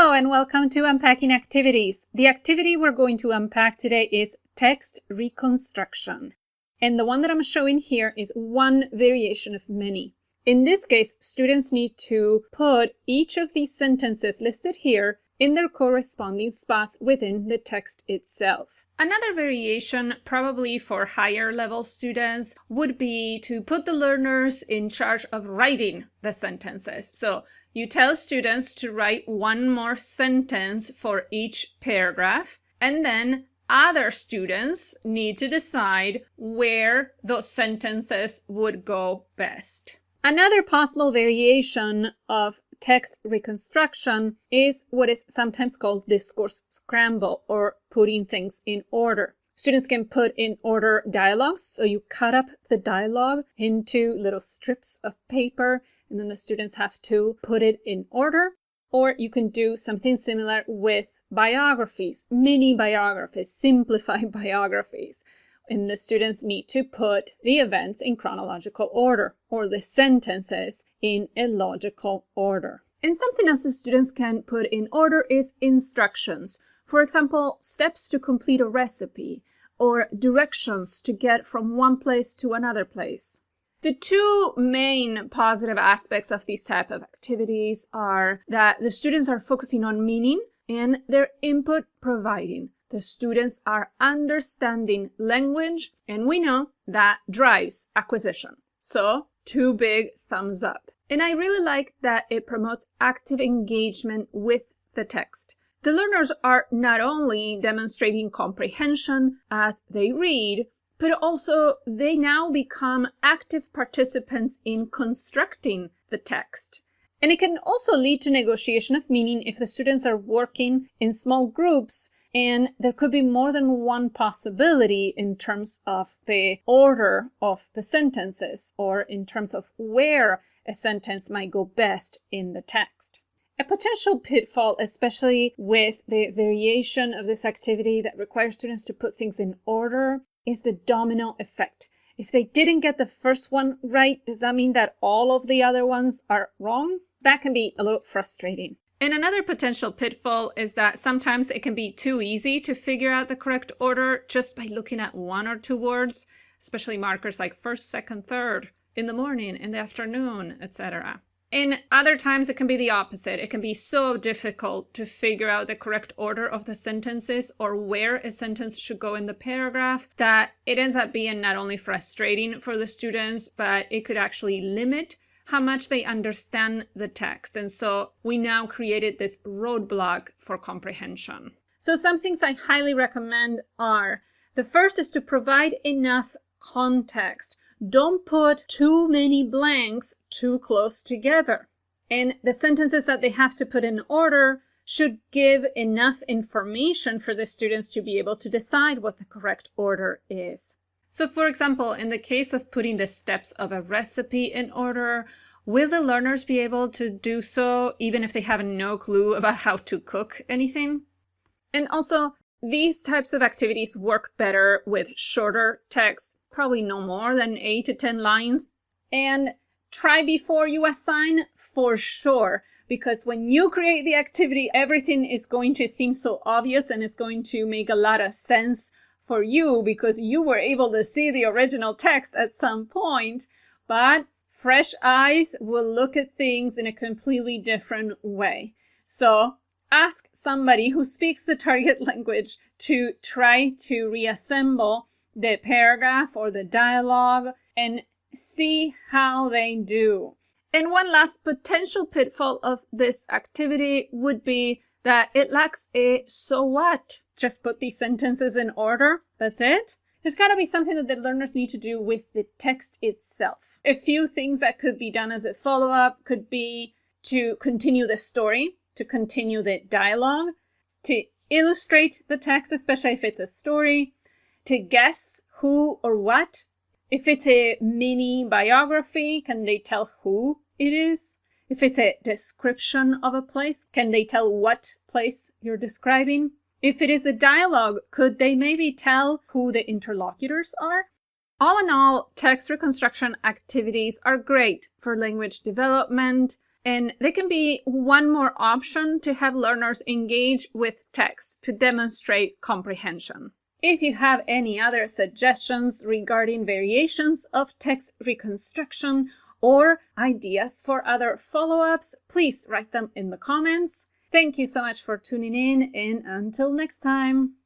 Hello and welcome to Unpacking Activities. The activity we're going to unpack today is text reconstruction. And the one that I'm showing here is one variation of many. In this case, students need to put each of these sentences listed here in their corresponding spots within the text itself. Another variation, probably for higher level students, would be to put the learners in charge of writing the sentences. So you tell students to write one more sentence for each paragraph, and then other students need to decide where those sentences would go best. Another possible variation of text reconstruction is what is sometimes called discourse scramble, or putting things in order. Students can put in order dialogues, so you cut up the dialogue into little strips of paper, and then the students have to put it in order. Or you can do something similar with biographies, mini biographies, simplified biographies. And the students need to put the events in chronological order, or the sentences in a logical order. And something else the students can put in order is instructions. For example, steps to complete a recipe, or directions to get from one place to another place. The two main positive aspects of these type of activities are that the students are focusing on meaning and their input providing. The students are understanding language, and we know that drives acquisition. So, two big thumbs up. And I really like that it promotes active engagement with the text. The learners are not only demonstrating comprehension as they read, but also they now become active participants in constructing the text. And it can also lead to negotiation of meaning if the students are working in small groups and there could be more than one possibility in terms of the order of the sentences, or in terms of where a sentence might go best in the text. A potential pitfall, especially with the variation of this activity that requires students to put things in order, is the domino effect. If they didn't get the first one right, does that mean that all of the other ones are wrong? That can be a little frustrating. And another potential pitfall is that sometimes it can be too easy to figure out the correct order just by looking at one or two words, especially markers like first, second, third, in the morning, in the afternoon, etc. And other times it can be the opposite. It can be so difficult to figure out the correct order of the sentences or where a sentence should go in the paragraph that it ends up being not only frustrating for the students, but it could actually limit how much they understand the text. And so we now created this roadblock for comprehension. So some things I highly recommend are, the first is to provide enough context. Don't put too many blanks too close together. And the sentences that they have to put in order should give enough information for the students to be able to decide what the correct order is. So for example, in the case of putting the steps of a recipe in order, will the learners be able to do so even if they have no clue about how to cook anything? And also, these types of activities work better with shorter text, probably no more than 8 to 10 lines. And try before you assign for sure, because when you create the activity, everything is going to seem so obvious and it's going to make a lot of sense for you because you were able to see the original text at some point, but fresh eyes will look at things in a completely different way. So ask somebody who speaks the target language to try to reassemble the paragraph or the dialogue and see how they do. And one last potential pitfall of this activity would be that it lacks a so what. Just put these sentences in order. That's it. There's got to be something that the learners need to do with the text itself. A few things that could be done as a follow-up could be to continue the story, to continue the dialogue, to illustrate the text, especially if it's a story, to guess who or what. If it's a mini biography, can they tell who it is? If it's a description of a place, can they tell what place you're describing? If it is a dialogue, could they maybe tell who the interlocutors are? All in all, text reconstruction activities are great for language development, And there can be one more option to have learners engage with text to demonstrate comprehension. If you have any other suggestions regarding variations of text reconstruction or ideas for other follow-ups, please write them in the comments. Thank you so much for tuning in, and until next time.